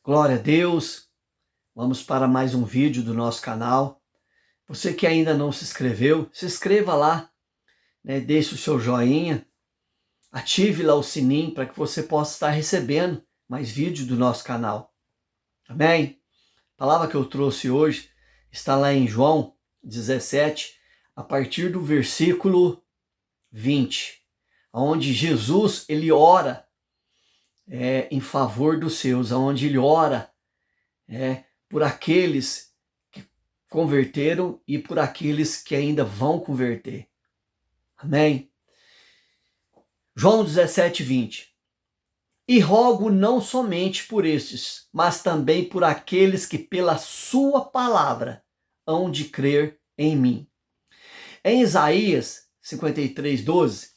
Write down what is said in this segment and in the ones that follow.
Glória a Deus. Vamos para mais um vídeo do nosso canal. Você que ainda não se inscreveu, se inscreva lá, né? Deixe o seu joinha, ative lá o sininho para que você possa estar recebendo mais vídeos do nosso canal. Amém? A palavra que eu trouxe hoje está lá em João 17, a partir do versículo 20, onde Jesus ele ora em favor dos seus, onde ele ora por aqueles que converteram e por aqueles que ainda vão converter. Amém? João 17, 20. E rogo não somente por estes, mas também por aqueles que pela sua palavra hão de crer em mim. Em Isaías 53, 12,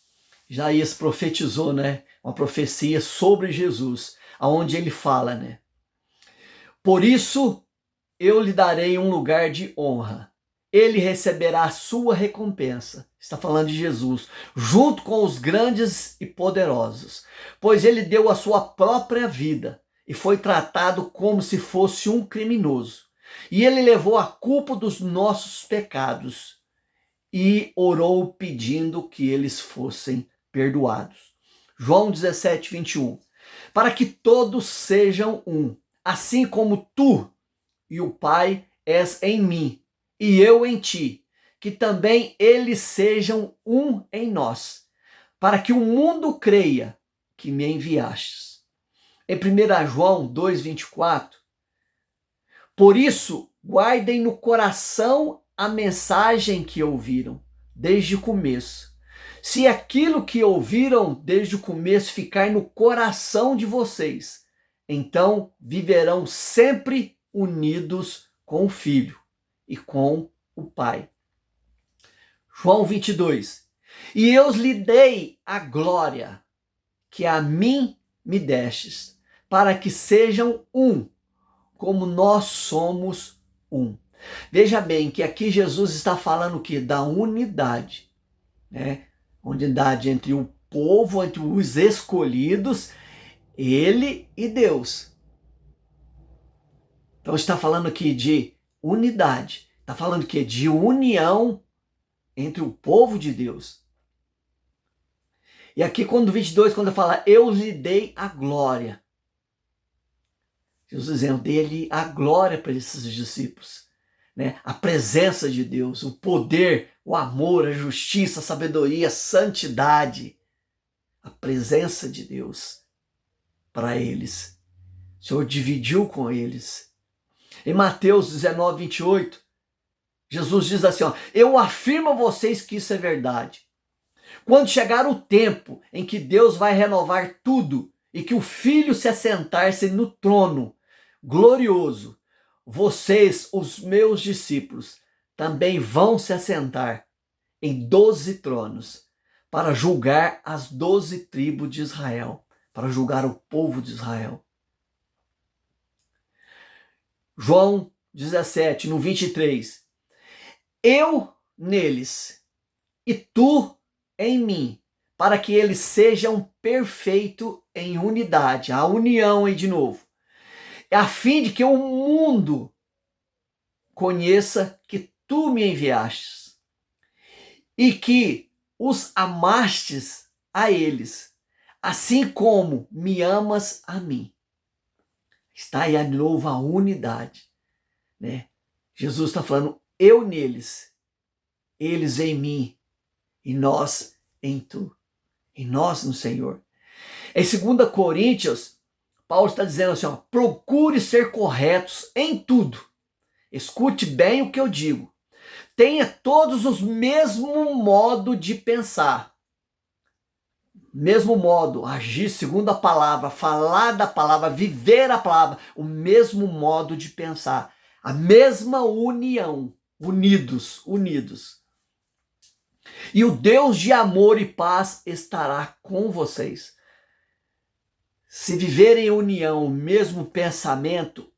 Isaías profetizou, uma profecia sobre Jesus, onde ele fala, por isso eu lhe darei um lugar de honra. Ele receberá a sua recompensa. Está falando de Jesus, junto com os grandes e poderosos, pois ele deu a sua própria vida e foi tratado como se fosse um criminoso. E ele levou a culpa dos nossos pecados e orou pedindo que eles fossem perdoados. João 17, 21. Para que todos sejam um, assim como tu e o Pai és em mim, e eu em ti, que também eles sejam um em nós, para que o mundo creia que me enviastes. Em 1 João 2,24, por isso guardem no coração a mensagem que ouviram desde o começo. Se aquilo que ouviram desde o começo ficar no coração de vocês, então viverão sempre unidos com o Filho e com o Pai. João 22. E eu lhe dei a glória que a mim me destes, para que sejam um, como nós somos um. Veja bem que aqui Jesus está falando o quê? Da unidade, unidade entre o povo, entre os escolhidos, ele e Deus. Então está falando aqui de unidade, está falando aqui de união entre o povo de Deus. E aqui quando 22, quando fala, eu lhe dei a glória. Jesus dizendo, dele a glória para esses discípulos. A presença de Deus, o poder, o amor, a justiça, a sabedoria, a santidade. A presença de Deus para eles. O Senhor dividiu com eles. Em Mateus 19, 28, Jesus diz assim, eu afirmo a vocês que isso é verdade. Quando chegar o tempo em que Deus vai renovar tudo e que o Filho se assentar-se no trono glorioso, vocês, os meus discípulos, também vão se assentar em 12 tronos para julgar as 12 tribos de Israel, para julgar o povo de Israel. João 17, no 23. Eu neles e tu em mim, para que eles sejam perfeitos em unidade. A união aí de novo. A fim de que o mundo conheça que tu me enviastes e que os amastes a eles, assim como me amas a mim. Está aí de novo a unidade. Jesus está falando, eu neles, eles em mim, e nós em tu, e nós no Senhor. Em 2 Coríntios, Paulo está dizendo assim, procure ser corretos em tudo. Escute bem o que eu digo. Tenha todos os mesmo modo de pensar. Mesmo modo, agir segundo a palavra, falar da palavra, viver a palavra, o mesmo modo de pensar, a mesma união, unidos. E o Deus de amor e paz estará com vocês. Se viverem em união, o mesmo pensamento,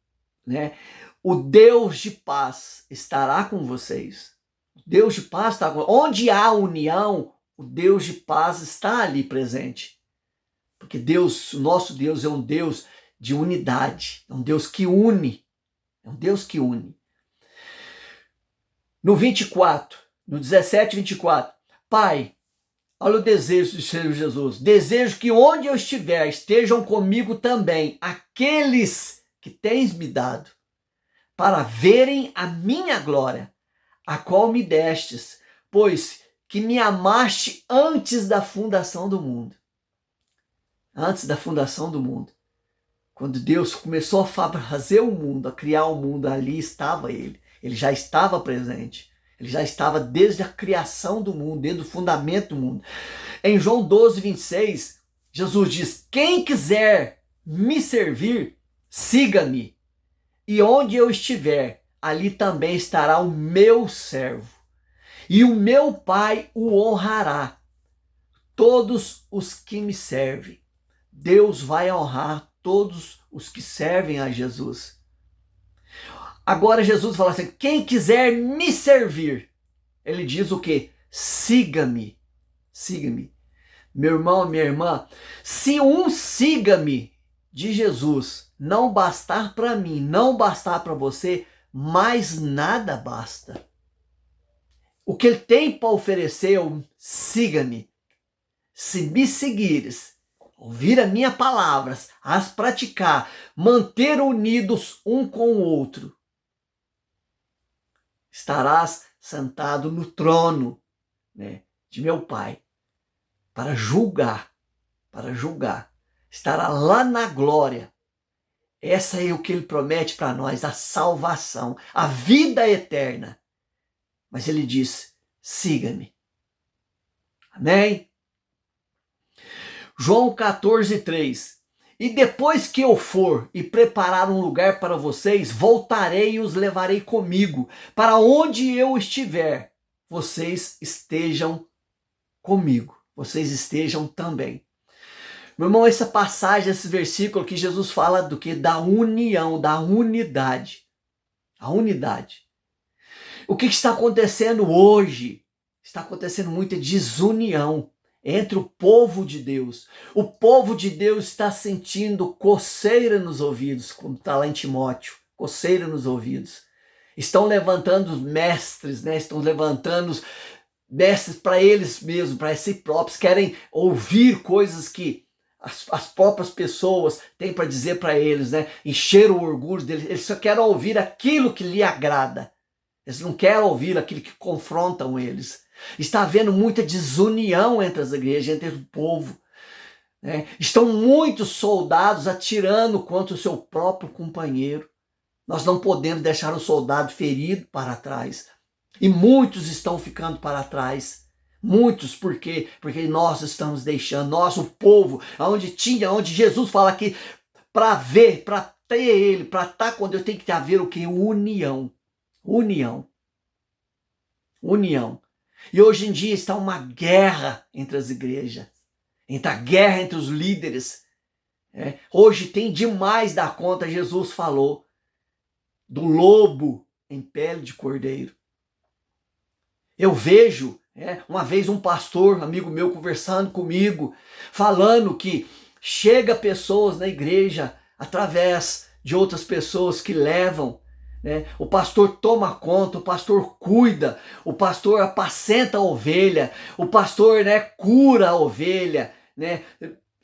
o Deus de paz estará com vocês. O Deus de paz está com vocês. Onde há união, o Deus de paz está ali presente. Porque Deus, nosso Deus é um Deus de unidade. É um Deus que une. É um Deus que une. No 24, no 17 e 24, Pai, olha o desejo do Senhor Jesus. Desejo que onde eu estiver, estejam comigo também aqueles que tens me dado, para verem a minha glória, a qual me destes, pois que me amaste antes da fundação do mundo. Antes da fundação do mundo. Quando Deus começou a fazer o mundo, a criar o mundo, ali estava ele. Ele já estava presente. Ele já estava desde a criação do mundo, desde o fundamento do mundo. Em João 12, 26, Jesus diz: quem quiser me servir, siga-me. E onde eu estiver, ali também estará o meu servo. E o meu Pai o honrará. Todos os que me servem. Deus vai honrar todos os que servem a Jesus. Agora Jesus fala assim: quem quiser me servir, ele diz o quê? Siga-me. Siga-me. Meu irmão, minha irmã, se um siga-me de Jesus não bastar para mim, não bastar para você, mais nada basta. O que ele tem para oferecer é o siga-me. Se me seguires, ouvir as minhas palavras, as praticar, manter unidos um com o outro, estarás sentado no trono, né, de meu Pai, para julgar, estará lá na glória. Essa é o que ele promete para nós, a salvação, a vida eterna. Mas ele diz: siga-me. Amém? João 14, 3. E depois que eu for e preparar um lugar para vocês, voltarei e os levarei comigo, para onde eu estiver, vocês estejam comigo, vocês estejam também. Meu irmão, essa passagem, esse versículo que Jesus fala do que? Da união, da unidade. A unidade. O que está acontecendo hoje? Está acontecendo muita desunião entre o povo de Deus. O povo de Deus está sentindo coceira nos ouvidos, como está lá em Timóteo, coceira nos ouvidos. Estão levantando os mestres, né? Estão levantando os mestres para eles mesmos, para si próprios, querem ouvir coisas que as próprias pessoas têm para dizer para eles, né? Encher o orgulho deles. Eles só querem ouvir aquilo que lhe agrada. Eles não querem ouvir aquilo que confrontam eles. Está havendo muita desunião entre as igrejas, entre o povo. Né? Estão muitos soldados atirando contra o seu próprio companheiro. Nós não podemos deixar o soldado ferido para trás. E muitos estão ficando para trás. Muitos, por quê? Porque nós estamos deixando, nós, o povo, onde Jesus fala que para ver, para ter ele, para estar com Deus, tem que haver o que? União. União. União. E hoje em dia está uma guerra entre as igrejas, a guerra entre os líderes. Hoje tem demais da conta. Jesus falou do lobo em pele de cordeiro. Eu vejo, uma vez um pastor, amigo meu, conversando comigo, falando que chega pessoas na igreja através de outras pessoas que levam. O pastor toma conta, o pastor cuida, o pastor apacenta a ovelha, o pastor cura a ovelha,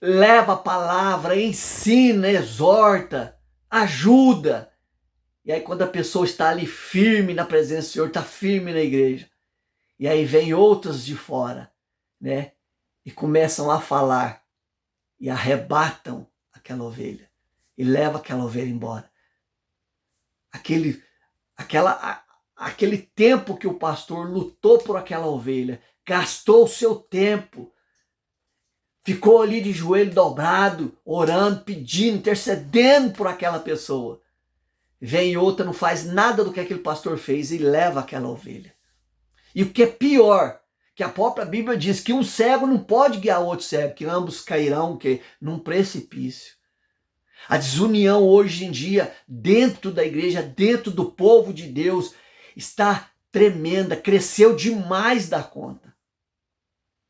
leva a palavra, ensina, exorta, ajuda. E aí quando a pessoa está ali firme na presença do Senhor, está firme na igreja, e aí vem outros de fora, e começam a falar, e arrebatam aquela ovelha, e levam aquela ovelha embora. Aquele tempo que o pastor lutou por aquela ovelha, gastou o seu tempo, ficou ali de joelho dobrado, orando, pedindo, intercedendo por aquela pessoa. Vem outra, não faz nada do que aquele pastor fez e leva aquela ovelha. E o que é pior, que a própria Bíblia diz que um cego não pode guiar outro cego, que ambos cairão num precipício. A desunião hoje em dia, dentro da igreja, dentro do povo de Deus, está tremenda, cresceu demais da conta.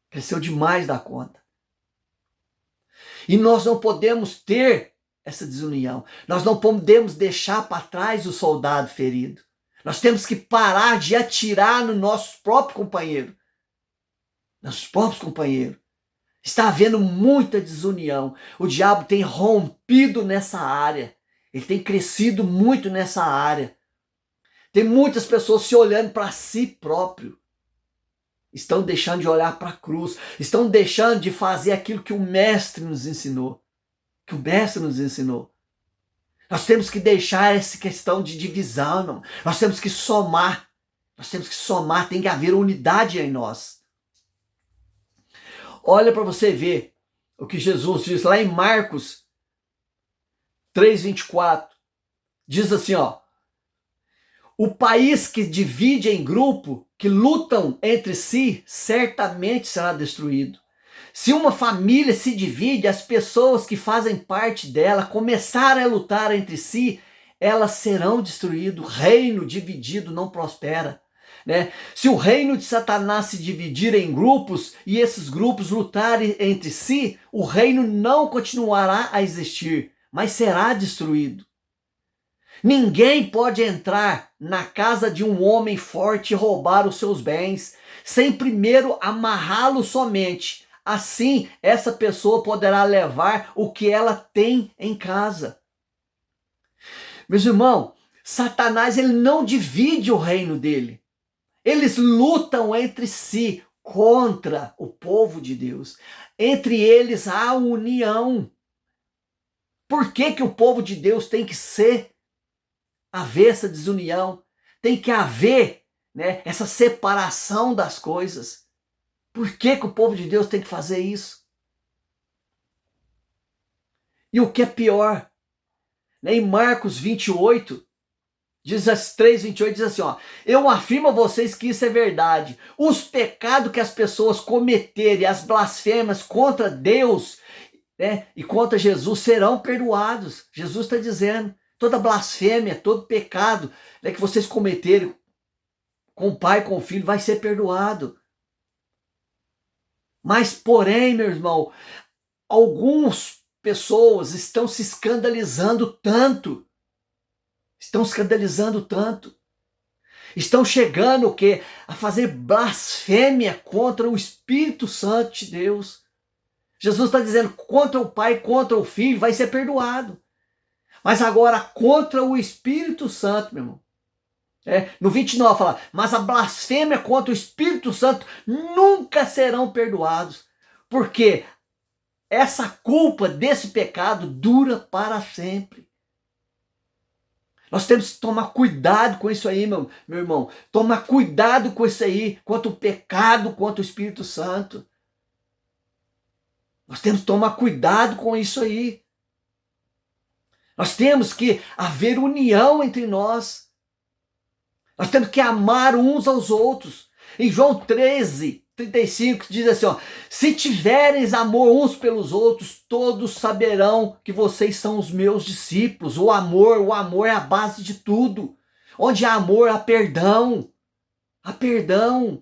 Cresceu demais da conta. E nós não podemos ter essa desunião. Nós não podemos deixar para trás o soldado ferido. Nós temos que parar de atirar no nosso próprio companheiro. Nossos próprios companheiros. Está havendo muita desunião. O diabo tem rompido nessa área. Ele tem crescido muito nessa área. Tem muitas pessoas se olhando para si próprio. Estão deixando de olhar para a cruz. Estão deixando de fazer aquilo que o mestre nos ensinou. Que o mestre nos ensinou. Nós temos que deixar essa questão de divisão, irmão. Nós temos que somar. Nós temos que somar. Tem que haver unidade em nós. Olha para você ver o que Jesus diz lá em Marcos 3:24. Diz assim, ó. O país que divide em grupo, que lutam entre si, certamente será destruído. Se uma família se divide, as pessoas que fazem parte dela começarem a lutar entre si, elas serão destruídas. O reino dividido não prospera. Né? Se o reino de Satanás se dividir em grupos e esses grupos lutarem entre si, o reino não continuará a existir, mas será destruído. Ninguém pode entrar na casa de um homem forte e roubar os seus bens, sem primeiro amarrá-lo somente. Assim, essa pessoa poderá levar o que ela tem em casa. Meus irmãos, Satanás ele não divide o reino dele. Eles lutam entre si contra o povo de Deus. Entre eles há união. Por que que o povo de Deus tem que haver essa desunião? Tem que haver, né, essa separação das coisas. Por que que o povo de Deus tem que fazer isso? E o que é pior, né, em Marcos 28, diz as 3:28, diz assim, ó, eu afirmo a vocês que isso é verdade. Os pecados que as pessoas cometerem, as blasfêmias contra Deus, né, e contra Jesus serão perdoados. Jesus está dizendo, toda blasfêmia, todo pecado, né, que vocês cometerem com o pai, com o filho, vai ser perdoado. Mas, porém, meu irmão, algumas pessoas estão se escandalizando tanto. Estão escandalizando tanto. Estão chegando o quê? A fazer blasfêmia contra o Espírito Santo de Deus. Jesus está dizendo, contra o Pai, contra o Filho, vai ser perdoado. Mas agora, contra o Espírito Santo, meu irmão. No 29 fala, mas a blasfêmia contra o Espírito Santo nunca serão perdoados. Porque essa culpa desse pecado dura para sempre. Nós temos que tomar cuidado com isso aí, meu irmão. Tomar cuidado com isso aí, quanto o pecado, quanto o Espírito Santo. Nós temos que tomar cuidado com isso aí. Nós temos que haver união entre nós. Nós temos que amar uns aos outros. Em João 13:35 diz assim, ó, se tivereis amor uns pelos outros, todos saberão que vocês são os meus discípulos. O amor é a base de tudo. Onde há amor, há perdão. Há perdão.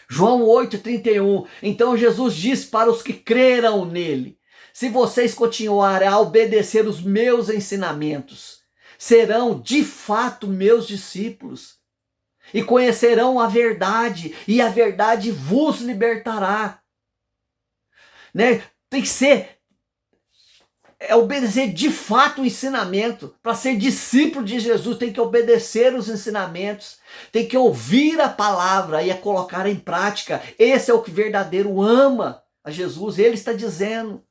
João 8:31, então Jesus diz para os que creram nele, se vocês continuarem a obedecer os meus ensinamentos, serão de fato meus discípulos e conhecerão a verdade, e a verdade vos libertará. Né? Tem que ser, obedecer de fato o ensinamento. Para ser discípulo de Jesus tem que obedecer os ensinamentos, tem que ouvir a palavra e a colocar em prática. Esse é o que verdadeiro ama a Jesus, ele está dizendo.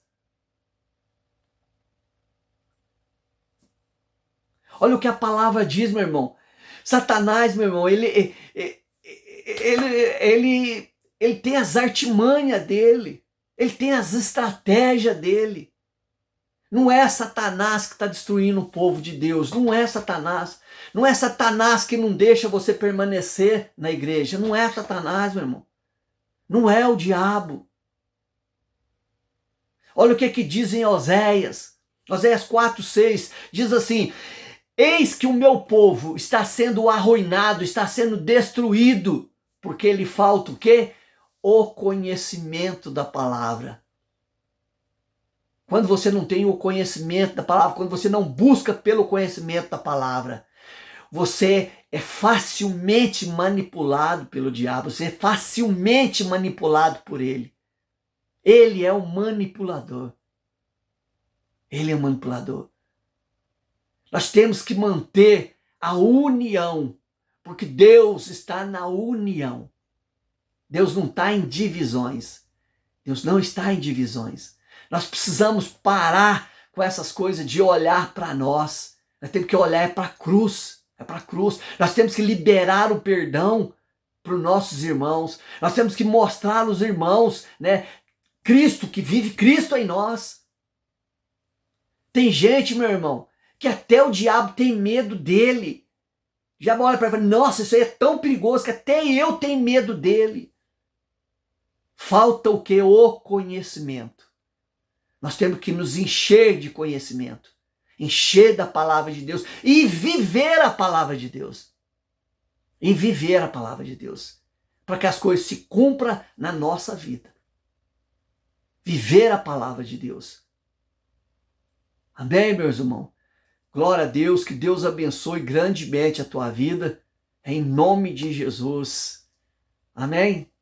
Olha o que a palavra diz, meu irmão. Satanás, meu irmão, ele tem as artimanhas dele. Ele tem as estratégias dele. Não é Satanás que está destruindo o povo de Deus. Não é Satanás. Não é Satanás que não deixa você permanecer na igreja. Não é Satanás, meu irmão. Não é o diabo. Olha o que diz em Oséias. Oséias 4:6 diz assim, eis que o meu povo está sendo arruinado, está sendo destruído, porque lhe falta o quê? O conhecimento da palavra. quando você não tem o conhecimento da palavra, quando você não busca pelo conhecimento da palavra, você é facilmente manipulado pelo diabo, você é facilmente manipulado por ele. Ele é o manipulador. Ele é o manipulador. Nós temos que manter a união, porque Deus está na união. Deus não está em divisões. Deus não está em divisões. Nós precisamos parar com essas coisas de olhar para nós. Nós temos que olhar para a cruz. É para a cruz. Nós temos que liberar o perdão para os nossos irmãos. Nós temos que mostrar aos irmãos, né, Cristo, que vive Cristo em nós. Tem gente, meu irmão, que até o diabo tem medo dele. O diabo olha para ele e fala, nossa, isso aí é tão perigoso que até eu tenho medo dele. Falta o que? O conhecimento. Nós temos que nos encher de conhecimento. Encher da palavra de Deus e viver a palavra de Deus. E viver a palavra de Deus. Para que as coisas se cumpram na nossa vida. Viver a palavra de Deus. Amém, meus irmãos? Glória a Deus, que Deus abençoe grandemente a tua vida. Em nome de Jesus. Amém?